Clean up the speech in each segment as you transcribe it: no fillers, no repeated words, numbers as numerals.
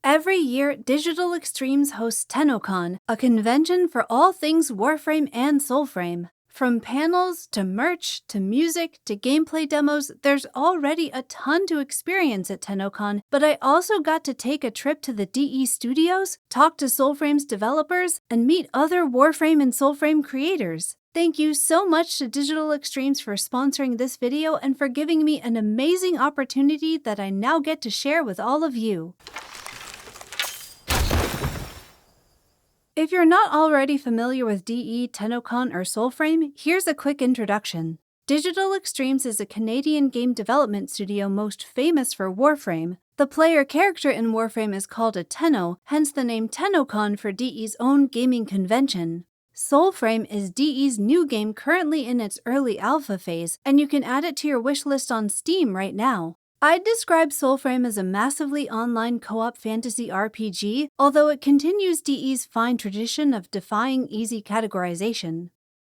Every year, Digital Extremes hosts TennoCon, a convention for all things Warframe and Soulframe. From panels, to merch, to music, to gameplay demos, there's already a ton to experience at TennoCon, but I also got to take a trip to the DE studios, talk to Soulframe's developers, and meet other Warframe and Soulframe creators. Thank you so much to Digital Extremes for sponsoring this video and for giving me an amazing opportunity that I now get to share with all of you. If you're not already familiar with DE, TennoCon, or Soulframe, here's a quick introduction. Digital Extremes is a Canadian game development studio most famous for Warframe. The player character in Warframe is called a Tenno, hence the name TennoCon for DE's own gaming convention. Soulframe is DE's new game currently in its early alpha phase, and you can add it to your wishlist on Steam right now. I'd describe Soulframe as a massively online co-op fantasy RPG, although it continues DE's fine tradition of defying easy categorization.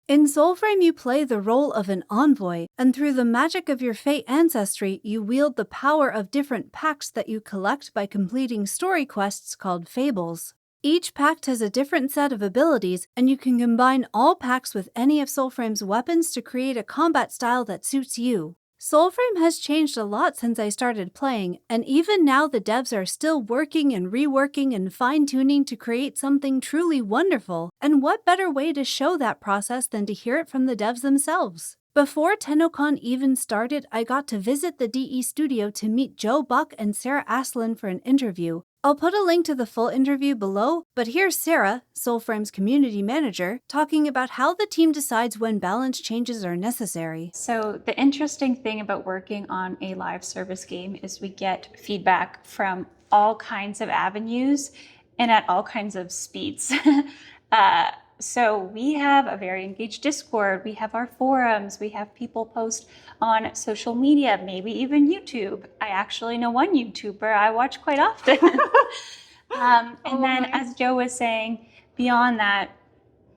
In Soulframe, you play the role of an envoy, and through the magic of your Fate ancestry, you wield the power of different pacts that you collect by completing story quests called fables. Each pact has a different set of abilities, and you can combine all pacts with any of Soulframe's weapons to create a combat style that suits you. Soulframe has changed a lot since I started playing, and even now the devs are still working and reworking and fine-tuning to create something truly wonderful, and what better way to show that process than to hear it from the devs themselves? Before TennoCon even started, I got to visit the DE studio to meet Joe Buck and Sarah Aslan for an interview. I'll put a link to the full interview below, but here's Sarah, Soulframe's community manager, talking about how the team decides when balance changes are necessary. So the interesting thing about working on a live service game is we get feedback from all kinds of avenues and at all kinds of speeds. So we have a very engaged Discord, we have our forums, we have people post on social media, maybe even YouTube. I actually know one YouTuber I watch quite often. As Joe was saying, beyond that,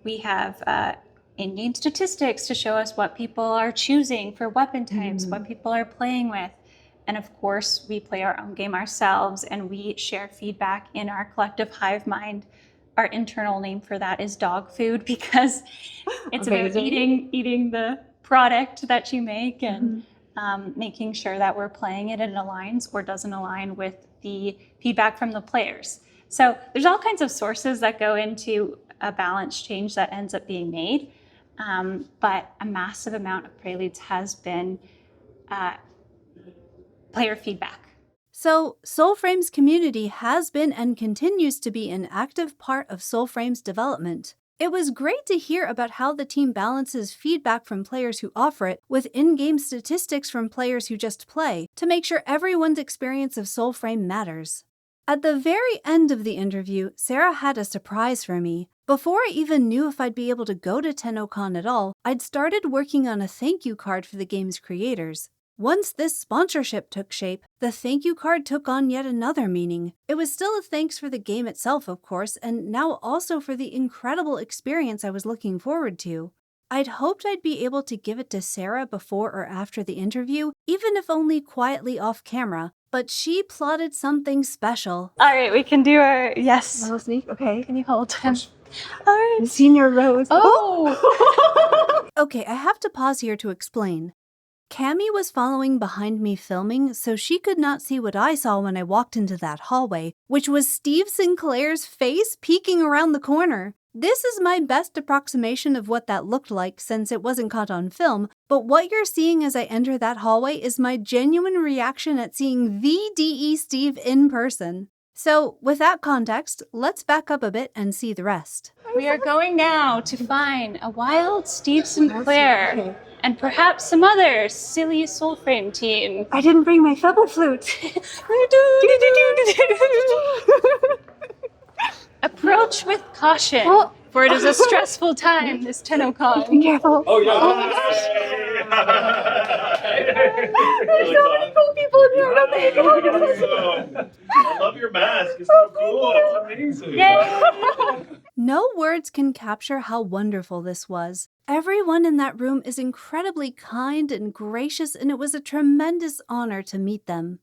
we have in-game statistics to show us what people are choosing for weapon types, what people are playing with. And of course, we play our own game ourselves and we share feedback in our collective hive mind. Our internal name for that is dog food because it's about eating the product that you make and making sure that we're playing it and it aligns or doesn't align with the feedback from the players. So there's all kinds of sources that go into a balance change that ends up being made, but a massive amount of Preludes has been player feedback. So, Soulframe's community has been and continues to be an active part of Soulframe's development. It was great to hear about how the team balances feedback from players who offer it with in-game statistics from players who just play to make sure everyone's experience of Soulframe matters. At the very end of the interview, Sarah had a surprise for me. Before I even knew if I'd be able to go to TennoCon at all, I'd started working on a thank you card for the game's creators. Once this sponsorship took shape, the thank you card took on yet another meaning. It was still a thanks for the game itself, of course, and now also for the incredible experience I was looking forward to. I'd hoped I'd be able to give it to Sarah before or after the interview, even if only quietly off camera, but she plotted something special. All right, we can do our, yes. Little sneak, okay. Can you hold him? All right. Senior Rose. Oh! Okay, I have to pause here to explain. Cammy was following behind me filming, so she could not see what I saw when I walked into that hallway, which was Steve Sinclair's face peeking around the corner. This is my best approximation of what that looked like since it wasn't caught on film, but what you're seeing as I enter that hallway is my genuine reaction at seeing the DE Steve in person. So, with that context, let's back up a bit and see the rest. We are going now to find a wild Steve Sinclair and perhaps some other silly Soulframe team. I didn't bring my feather flute. Approach with caution, for it is a stressful time, this TennoCon. Be careful. Oh, yeah. Oh my gosh. There's so many cool people in here. I don't think I love your mask. It's so cool. It's amazing. Yay. No words can capture how wonderful this was. Everyone in that room is incredibly kind and gracious, and it was a tremendous honor to meet them.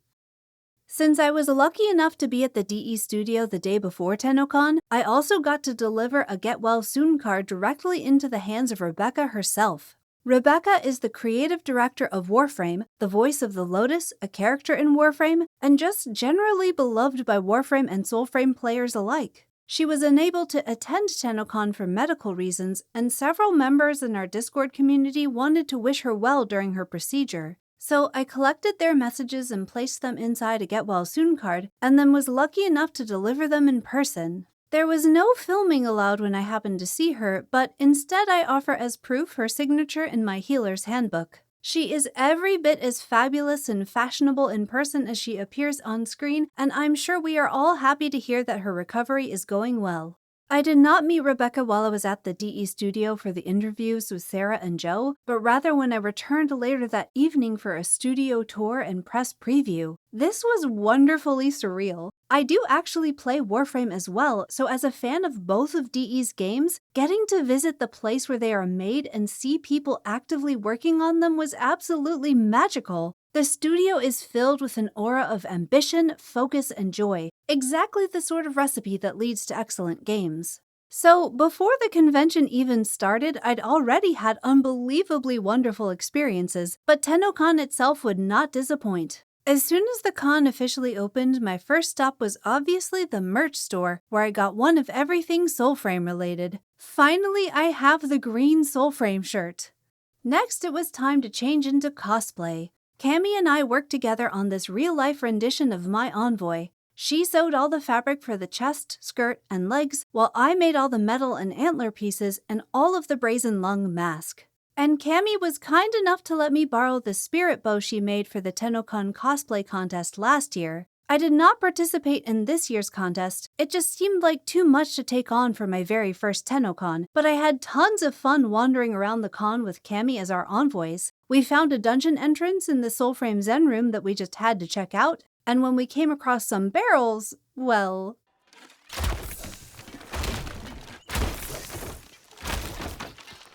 Since I was lucky enough to be at the DE studio the day before TennoCon, I also got to deliver a Get Well Soon card directly into the hands of Rebecca herself. Rebecca is the creative director of Warframe, the voice of the Lotus, a character in Warframe, and just generally beloved by Warframe and Soulframe players alike. She was unable to attend TennoCon for medical reasons, and several members in our Discord community wanted to wish her well during her procedure. So I collected their messages and placed them inside a Get Well Soon card, and then was lucky enough to deliver them in person. There was no filming allowed when I happened to see her, but instead I offer as proof her signature in my healer's handbook. She is every bit as fabulous and fashionable in person as she appears on screen, and I'm sure we are all happy to hear that her recovery is going well. I did not meet Rebecca while I was at the DE studio for the interviews with Sarah and Joe, but rather when I returned later that evening for a studio tour and press preview. This was wonderfully surreal. I do actually play Warframe as well, so as a fan of both of DE's games, getting to visit the place where they are made and see people actively working on them was absolutely magical. The studio is filled with an aura of ambition, focus, and joy, exactly the sort of recipe that leads to excellent games. So, before the convention even started, I'd already had unbelievably wonderful experiences, but TennoCon itself would not disappoint. As soon as the con officially opened, my first stop was obviously the merch store, where I got one of everything Soulframe related. Finally, I have the green Soulframe shirt. Next, it was time to change into cosplay. Cammy and I worked together on this real-life rendition of my envoy. She sewed all the fabric for the chest, skirt, and legs, while I made all the metal and antler pieces and all of the brazen lung mask. And Cammy was kind enough to let me borrow the spirit bow she made for the TennoCon cosplay contest last year. I did not participate in this year's contest, it just seemed like too much to take on for my very first TennoCon, but I had tons of fun wandering around the con with Cammy as our envoys. We found a dungeon entrance in the Soulframe Zen room that we just had to check out, and when we came across some barrels, well...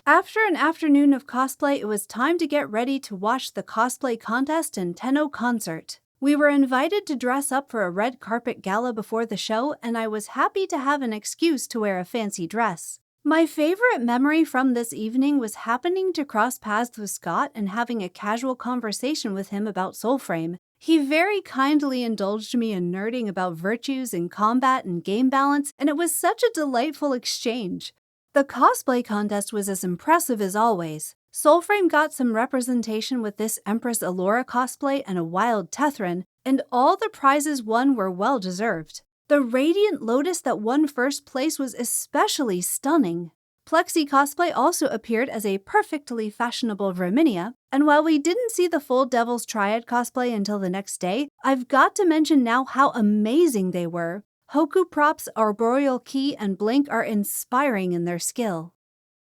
After an afternoon of cosplay, it was time to get ready to watch the cosplay contest and Tenno concert. We were invited to dress up for a red carpet gala before the show, and I was happy to have an excuse to wear a fancy dress. My favorite memory from this evening was happening to cross paths with Scott and having a casual conversation with him about Soulframe. He very kindly indulged me in nerding about virtues in combat and game balance, and it was such a delightful exchange. The cosplay contest was as impressive as always. Soulframe got some representation with this Empress Allura cosplay and a wild Tethran, and all the prizes won were well deserved. The Radiant Lotus that won first place was especially stunning. Plexi cosplay also appeared as a perfectly fashionable Verminia, and while we didn't see the full Devil's Triad cosplay until the next day, I've got to mention now how amazing they were. Hoku Props, Arboreal Key, and Blink are inspiring in their skill.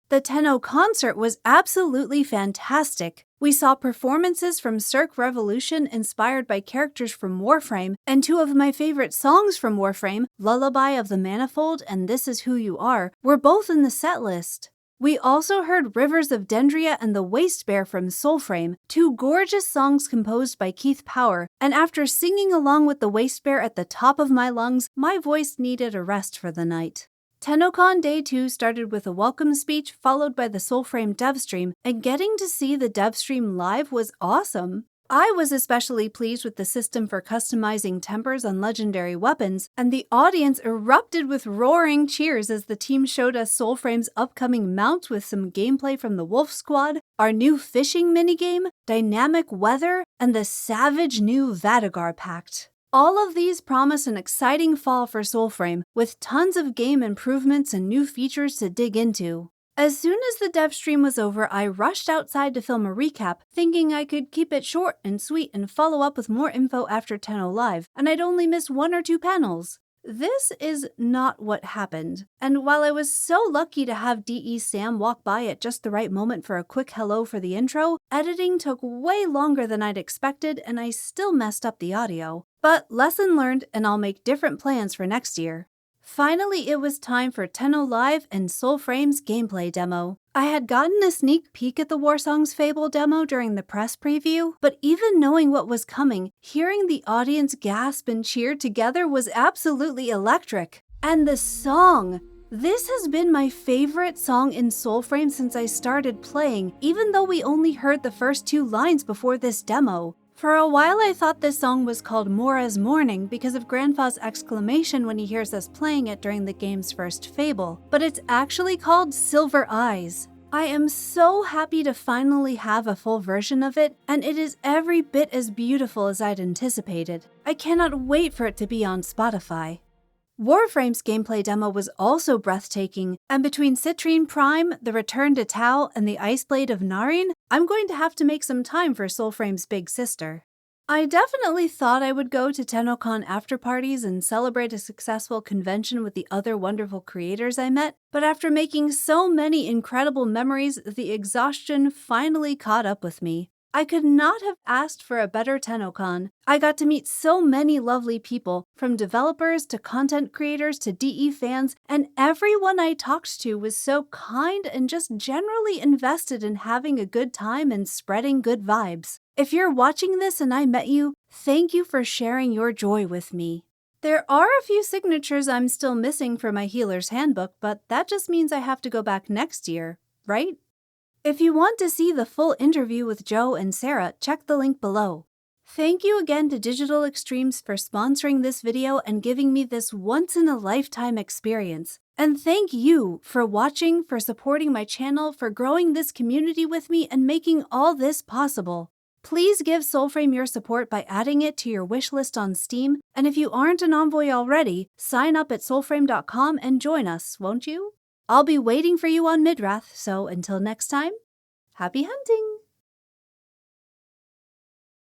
The Tenno concert was absolutely fantastic. We saw performances from Cirque Revolution inspired by characters from Warframe, and two of my favorite songs from Warframe, Lullaby of the Manifold and This Is Who You Are, were both in the set list. We also heard Rivers of Dendria and The Waste Bear from Soulframe, two gorgeous songs composed by Keith Power, and after singing along with The Waste Bear at the top of my lungs, my voice needed a rest for the night. TennoCon Day 2 started with a welcome speech followed by the Soulframe dev stream, and getting to see the dev stream live was awesome. I was especially pleased with the system for customizing tempers on legendary weapons, and the audience erupted with roaring cheers as the team showed us Soulframe's upcoming mount with some gameplay from the Wolf Squad, our new fishing minigame, dynamic weather, and the savage new Vadagar Pact. All of these promise an exciting fall for Soulframe, with tons of game improvements and new features to dig into. As soon as the dev stream was over, I rushed outside to film a recap, thinking I could keep it short and sweet and follow up with more info after Tenno Live, and I'd only miss 1 or 2 panels. This is not what happened, and while I was so lucky to have DE Sam walk by at just the right moment for a quick hello for the intro, editing took way longer than I'd expected and I still messed up the audio. But lesson learned, and I'll make different plans for next year. Finally, it was time for Tenno Live and Soulframe's gameplay demo. I had gotten a sneak peek at the Warsongs Fable demo during the press preview, but even knowing what was coming, hearing the audience gasp and cheer together was absolutely electric. And the song! This has been my favorite song in Soulframe since I started playing, even though we only heard the first 2 lines before this demo. For a while I thought this song was called Mora's Morning because of Grandpa's exclamation when he hears us playing it during the game's first Fable, but it's actually called Silver Eyes. I am so happy to finally have a full version of it, and it is every bit as beautiful as I'd anticipated. I cannot wait for it to be on Spotify. Warframe's gameplay demo was also breathtaking, and between Citrine Prime, the Return to Tau, and the Ice Blade of Naryn, I'm going to have to make some time for Soulframe's big sister. I definitely thought I would go to TennoCon after-parties and celebrate a successful convention with the other wonderful creators I met, but after making so many incredible memories, the exhaustion finally caught up with me. I could not have asked for a better TennoCon. I got to meet so many lovely people, from developers to content creators to DE fans, and everyone I talked to was so kind and just generally invested in having a good time and spreading good vibes. If you're watching this and I met you, thank you for sharing your joy with me. There are a few signatures I'm still missing for my Healer's Handbook, but that just means I have to go back next year, right? If you want to see the full interview with Joe and Sarah, check the link below. Thank you again to Digital Extremes for sponsoring this video and giving me this once-in-a-lifetime experience. And thank you for watching, for supporting my channel, for growing this community with me, and making all this possible. Please give Soulframe your support by adding it to your wishlist on Steam, and if you aren't an Envoy already, sign up at soulframe.com and join us, won't you? I'll be waiting for you on Midrath, so until next time, happy hunting!